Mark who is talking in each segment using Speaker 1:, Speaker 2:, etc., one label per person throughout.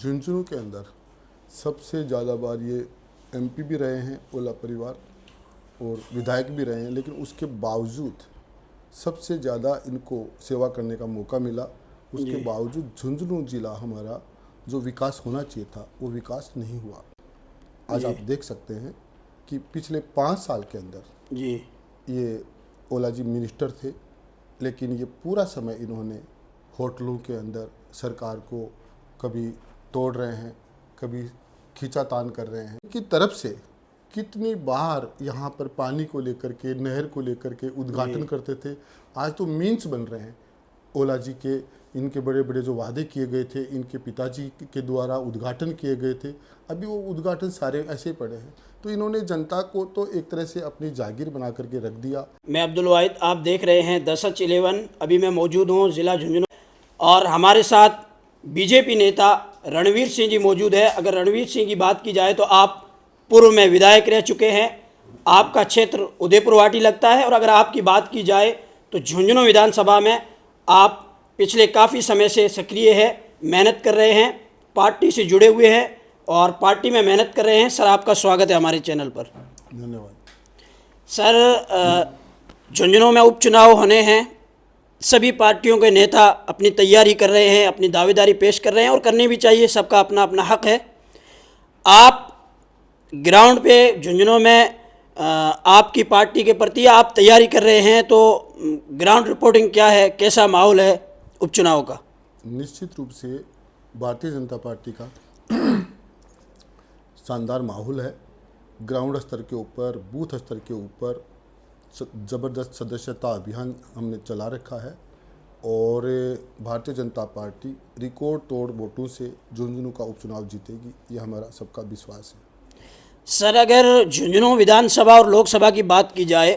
Speaker 1: झुंझुनू के अंदर सबसे ज़्यादा बार ये एमपी भी रहे हैं ओला परिवार और विधायक भी रहे हैं, लेकिन उसके बावजूद सबसे ज़्यादा इनको सेवा करने का मौका मिला। उसके
Speaker 2: जी
Speaker 1: बावजूद झुंझुनू जिला हमारा जो विकास होना चाहिए था वो विकास नहीं हुआ। आज
Speaker 2: जी
Speaker 1: आप देख सकते हैं कि पिछले 5 साल के अंदर
Speaker 2: जी
Speaker 1: ये ओला जी मिनिस्टर थे, लेकिन ये पूरा समय इन्होंने होटलों के अंदर सरकार को कभी तोड़ रहे हैं, कभी खींचातान कर रहे हैं। की तरफ से कितनी बार यहाँ पर पानी को लेकर के, नहर को लेकर के उद्घाटन करते थे। आज तो मीम्स बन रहे हैं ओला जी के, इनके बड़े बड़े जो वादे किए गए थे, इनके पिताजी के द्वारा उद्घाटन किए गए थे, अभी वो उद्घाटन सारे ऐसे पड़े हैं। तो इन्होंने जनता को तो एक तरह से अपनी जागीर बना करके रख दिया।
Speaker 2: मैं अब्दुल वाहिद, आप देख रहे हैं 10/11। अभी मैं मौजूद हूँ ज़िला झुंझुनू और हमारे साथ बीजेपी नेता रणवीर सिंह जी मौजूद है। अगर रणवीर सिंह की बात की जाए तो आप पूर्व में विधायक रह चुके हैं, आपका क्षेत्र उदयपुर वाटी लगता है। और अगर आपकी बात की जाए तो झुंझुनू विधानसभा में आप पिछले काफ़ी समय से सक्रिय है, मेहनत कर रहे हैं, पार्टी से जुड़े हुए हैं और पार्टी में मेहनत कर रहे हैं। सर, आपका स्वागत है हमारे चैनल पर।
Speaker 1: धन्यवाद।
Speaker 2: सर, झुंझुनू में उपचुनाव होने हैं, सभी पार्टियों के नेता अपनी तैयारी कर रहे हैं, अपनी दावेदारी पेश कर रहे हैं और करनी भी चाहिए, सबका अपना अपना हक है। आप ग्राउंड पे झुंझुनू में आपकी पार्टी के प्रति आप तैयारी कर रहे हैं, तो ग्राउंड रिपोर्टिंग क्या है, कैसा माहौल है उपचुनाव का?
Speaker 1: निश्चित रूप से भारतीय जनता पार्टी का शानदार माहौल है। ग्राउंड स्तर के ऊपर, बूथ स्तर के ऊपर ज़बरदस्त सदस्यता अभियान हमने चला रखा है और भारतीय जनता पार्टी रिकॉर्ड तोड़ वोटों से झुंझुनू का उपचुनाव जीतेगी, ये हमारा सबका विश्वास है।
Speaker 2: सर, अगर झुंझुनू विधानसभा और लोकसभा की बात की जाए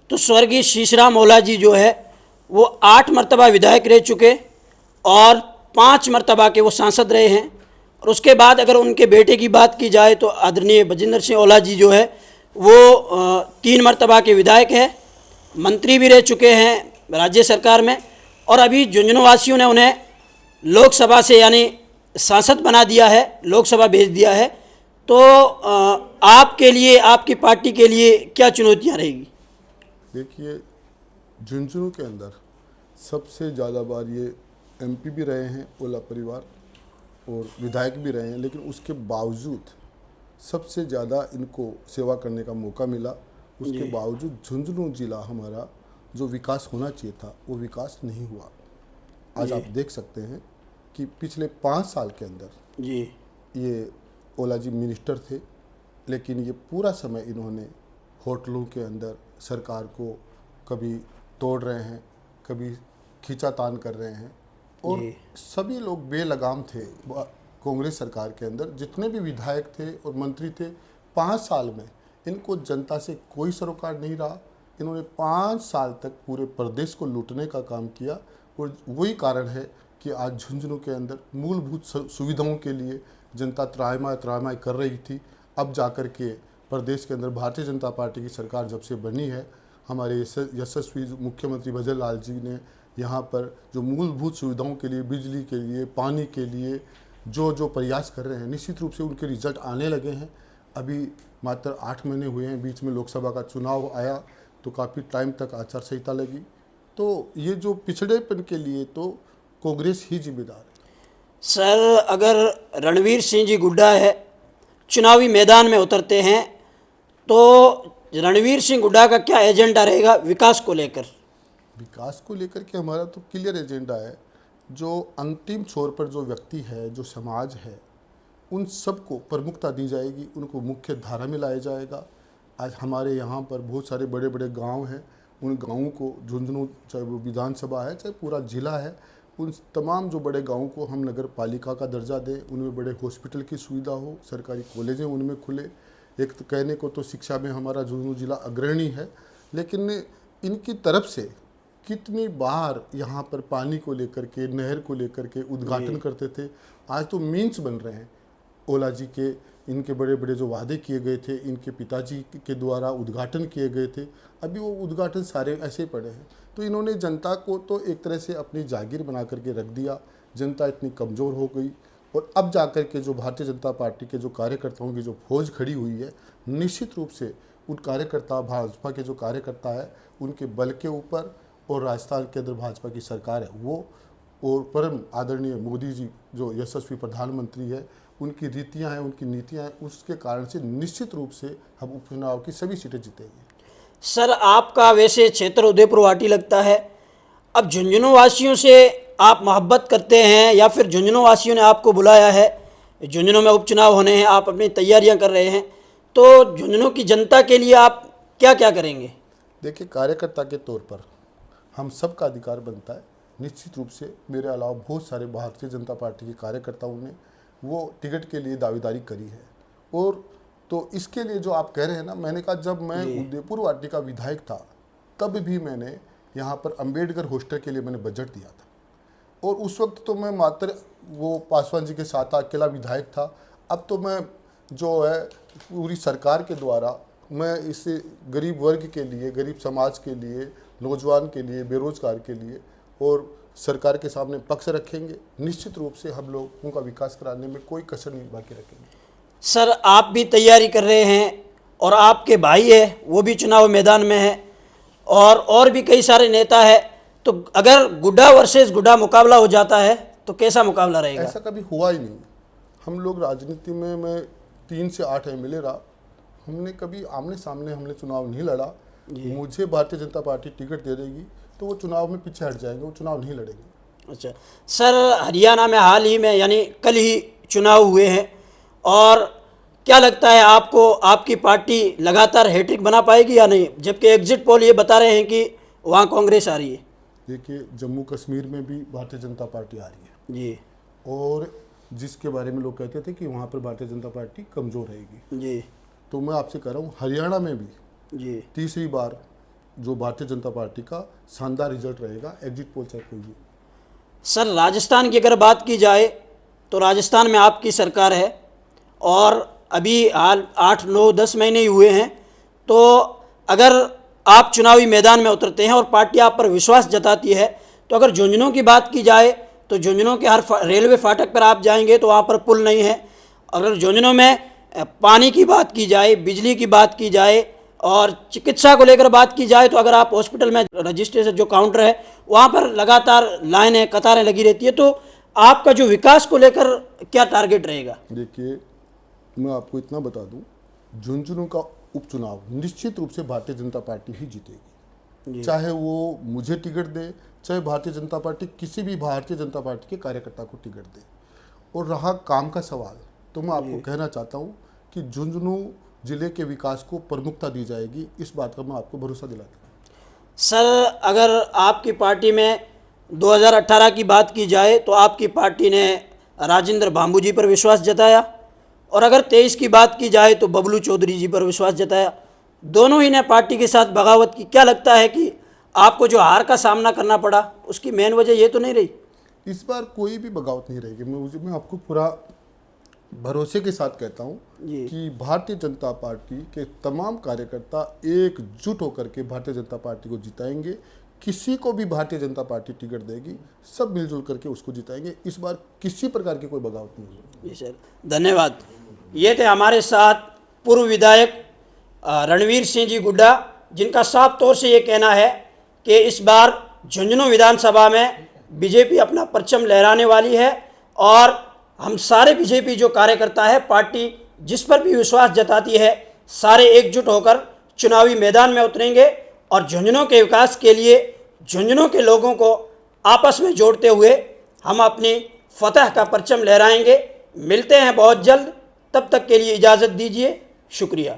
Speaker 2: तो स्वर्गीय शीशराम ओला जी जो है वो 8 मरतबा विधायक रह चुके और 5 मरतबा के वो सांसद रहे हैं। और उसके बाद अगर उनके बेटे की बात की जाए तो आदरणीय बजिंदर सिंह ओला जी जो है वो 3 मरतबा के विधायक है, मंत्री भी रह चुके हैं राज्य सरकार में और अभी झुंझुनू वासियों ने उन्हें लोकसभा से यानी सांसद बना दिया है, लोकसभा भेज दिया है। तो आपके लिए, आपकी पार्टी के लिए क्या चुनौतियां रहेगी?
Speaker 1: देखिए, झुंझुनू के अंदर सबसे ज़्यादा बार ये एमपी भी रहे हैं ओला परिवार और विधायक भी रहे हैं, लेकिन उसके बावजूद सबसे ज़्यादा इनको सेवा करने का मौका मिला। उसके बावजूद झुंझुनू जिला हमारा जो विकास होना चाहिए था वो विकास नहीं हुआ। आज आप देख सकते हैं कि पिछले 5 साल के अंदर
Speaker 2: जी
Speaker 1: ये ओला जी मिनिस्टर थे, लेकिन ये पूरा समय इन्होंने होटलों के अंदर सरकार को कभी तोड़ रहे हैं, कभी खींचातान कर रहे हैं और सभी लोग बेलगाम थे। कांग्रेस सरकार के अंदर जितने भी विधायक थे और मंत्री थे, 5 साल में इनको जनता से कोई सरोकार नहीं रहा। इन्होंने 5 साल तक पूरे प्रदेश को लूटने का काम किया और वही कारण है कि आज झुंझुनू के अंदर मूलभूत सुविधाओं के लिए जनता त्राहिमाई कर रही थी। अब जाकर के प्रदेश के अंदर भारतीय जनता पार्टी की सरकार जब से बनी है, हमारे यशस्वी मुख्यमंत्री भजन लाल जी ने यहाँ पर जो मूलभूत सुविधाओं के लिए, बिजली के लिए, पानी के लिए जो प्रयास कर रहे हैं, निश्चित रूप से उनके रिजल्ट आने लगे हैं। अभी मात्र 8 महीने हुए हैं, बीच में लोकसभा का चुनाव आया तो काफ़ी टाइम तक आचार संहिता लगी। तो ये जो पिछड़ेपन के लिए तो कांग्रेस ही जिम्मेदार है।
Speaker 2: सर, अगर रणवीर सिंह जी गुड्डा है चुनावी मैदान में उतरते हैं तो रणवीर सिंह गुड्डा का क्या एजेंडा रहेगा विकास को लेकर?
Speaker 1: विकास को लेकर के हमारा तो क्लियर एजेंडा है। जो अंतिम छोर पर जो व्यक्ति है, जो समाज है, उन सबको प्रमुखता दी जाएगी, उनको मुख्य धारा में लाया जाएगा। आज हमारे यहाँ पर बहुत सारे बड़े बड़े गांव हैं, उन गांवों को झुंझुनू, चाहे वो विधानसभा है चाहे पूरा जिला है, उन तमाम जो बड़े गांवों को हम नगर पालिका का दर्जा दें, उनमें बड़े हॉस्पिटल की सुविधा हो, सरकारी कॉलेजें उनमें खुले। एक तो कहने को तो शिक्षा में हमारा झुंझुनू जिला अग्रणी है, लेकिन इनकी तरफ से कितनी बार यहाँ पर पानी को लेकर के, नहर को लेकर के उद्घाटन करते थे। आज तो मीम्स बन रहे हैं ओला जी के, इनके बड़े बड़े जो वादे किए गए थे, इनके पिताजी के द्वारा उद्घाटन किए गए थे, अभी वो उद्घाटन सारे ऐसे पड़े हैं। तो इन्होंने जनता को तो एक तरह से अपनी जागीर बना करके रख दिया। जनता इतनी कमज़ोर हो गई और अब जाकर के जो भारतीय जनता पार्टी के जो कार्यकर्ताओं की जो फौज खड़ी हुई है, निश्चित रूप से उन कार्यकर्ता, भाजपा के जो कार्यकर्ता है, उनके बल के ऊपर और राजस्थान के अंदर भाजपा की सरकार है वो, और परम आदरणीय मोदी जी जो यशस्वी प्रधानमंत्री है, उनकी रीतियां हैं, उनकी नीतियां हैं, उसके कारण से निश्चित रूप से हम उपचुनाव की सभी सीटें जीतेंगे।
Speaker 2: सर, आपका वैसे क्षेत्र उदयपुर वाटी लगता है। अब झुंझुनू वासियों से आप मोहब्बत करते हैं या फिर झुंझुनू वासियों ने आपको बुलाया है, झुंझुनू में उपचुनाव होने हैं, आप अपनी तैयारियां कर रहे हैं, तो झुंझुनू की जनता के लिए आप क्या क्या करेंगे?
Speaker 1: देखिए, कार्यकर्ता के तौर पर हम सबका अधिकार बनता है। निश्चित रूप से मेरे अलावा बहुत सारे भारतीय जनता पार्टी के कार्यकर्ताओं ने वो टिकट के लिए दावेदारी करी है, और तो इसके लिए जो आप कह रहे हैं ना, मैंने कहा जब मैं उदयपुर वाटी का विधायक था तब भी मैंने यहाँ पर अंबेडकर हॉस्टल के लिए मैंने बजट दिया था, और उस वक्त तो मैं मात्र वो पासवान जी के साथ अकेला विधायक था। अब तो मैं जो है पूरी सरकार के द्वारा मैं इस गरीब वर्ग के लिए, गरीब समाज के लिए, नौजवान के लिए, बेरोजगार के लिए और सरकार के सामने पक्ष रखेंगे। निश्चित रूप से हम लोगों का विकास कराने में कोई कसर नहीं बाकी रखेंगे।
Speaker 2: सर, आप भी तैयारी कर रहे हैं और आपके भाई है वो भी चुनाव मैदान में है और भी कई सारे नेता है, तो अगर गुड्डा वर्सेस गुड्डा मुकाबला हो जाता है तो कैसा मुकाबला रहेगा?
Speaker 1: ऐसा कभी हुआ ही नहीं। हम लोग राजनीति में, मैं 3 से 8 MLA रहा, हमने कभी आमने सामने हमने चुनाव नहीं लड़ा। मुझे भारतीय जनता पार्टी टिकट दे देगी तो वो चुनाव में पीछे हट जाएंगे, वो चुनाव नहीं लड़ेंगे।
Speaker 2: अच्छा सर, हरियाणा में हाल ही में यानी कल ही चुनाव हुए हैं, और क्या लगता है आपको, आपकी पार्टी लगातार हैट्रिक बना पाएगी या नहीं, जबकि एग्जिट पोल ये बता रहे हैं कि वहाँ कांग्रेस आ रही है?
Speaker 1: देखिए, जम्मू कश्मीर में भी भारतीय जनता पार्टी आ रही है
Speaker 2: जी,
Speaker 1: और जिसके बारे में लोग कहते थे कि वहाँ पर भारतीय जनता पार्टी कमज़ोर रहेगी,
Speaker 2: जी,
Speaker 1: तो मैं आपसे कह रहा हूँ हरियाणा में भी
Speaker 2: जी,
Speaker 1: तीसरी बार जो भारतीय जनता पार्टी का शानदार रिजल्ट रहेगा, एग्जिट पोल चेक होगी।
Speaker 2: सर, राजस्थान की अगर बात की जाए तो राजस्थान में आपकी सरकार है और अभी हाल 8, 9, 10 महीने ही हुए हैं, तो अगर आप चुनावी मैदान में उतरते हैं और पार्टी आप पर विश्वास जताती है, तो अगर झुंझुनू की बात की जाए तो झुंझुनू के हर रेलवे फाटक पर आप जाएंगे तो वहाँ पर पुल नहीं है। अगर झुंझुनू में पानी की बात की जाए, बिजली की बात की जाए और चिकित्सा को लेकर बात की जाए, तो अगर आप हॉस्पिटल में रजिस्ट्रेशन जो काउंटर है वहाँ पर लगातार लाइनें, कतारें लगी रहती है, तो आपका जो विकास को लेकर क्या टारगेट रहेगा?
Speaker 1: देखिए, मैं आपको इतना बता दूं, झुंझुनू का उपचुनाव निश्चित रूप से भारतीय जनता पार्टी ही जीतेगी, चाहे वो मुझे टिकट दे, चाहे भारतीय जनता पार्टी किसी भी भारतीय जनता पार्टी के कार्यकर्ता को टिकट दे। और रहा काम का सवाल, तो मैं आपको कहना चाहता हूँ कि झुंझुनू जिले के विकास को प्रमुखता दी जाएगी, इस बात का मैं आपको भरोसा दिलाता हूँ।
Speaker 2: सर, अगर आपकी पार्टी में 2018 की बात की जाए तो आपकी पार्टी ने राजेंद्र बांबू जी पर विश्वास जताया, और अगर 23 की बात की जाए तो बबलू चौधरी जी पर विश्वास जताया। दोनों ही ने पार्टी के साथ बगावत की। क्या लगता है कि आपको जो हार का सामना करना पड़ा उसकी मेन वजह ये तो नहीं रही?
Speaker 1: इस बार कोई भी बगावत नहीं रहेगी। मैं आपको पूरा भरोसे के साथ कहता हूँ कि भारतीय जनता पार्टी के तमाम कार्यकर्ता एकजुट होकर के भारतीय जनता पार्टी को जिताएंगे। किसी को भी भारतीय जनता पार्टी टिकट देगी, सब मिलजुल करके उसको जिताएंगे। इस बार किसी प्रकार की कोई बगावत नहीं होगी।
Speaker 2: जी सर, धन्यवाद। ये थे हमारे साथ पूर्व विधायक रणवीर सिंह जी गुड्डा, जिनका साफ तौर से ये कहना है कि इस बार झुंझुनू विधानसभा में बीजेपी अपना परचम लहराने वाली है, और हम सारे बीजेपी जो कार्यकर्ता है, पार्टी जिस पर भी विश्वास जताती है, सारे एकजुट होकर चुनावी मैदान में उतरेंगे और झुंझुनू के विकास के लिए झुंझुनू के लोगों को आपस में जोड़ते हुए हम अपनी फतह का परचम लहराएंगे। मिलते हैं बहुत जल्द, तब तक के लिए इजाज़त दीजिए। शुक्रिया।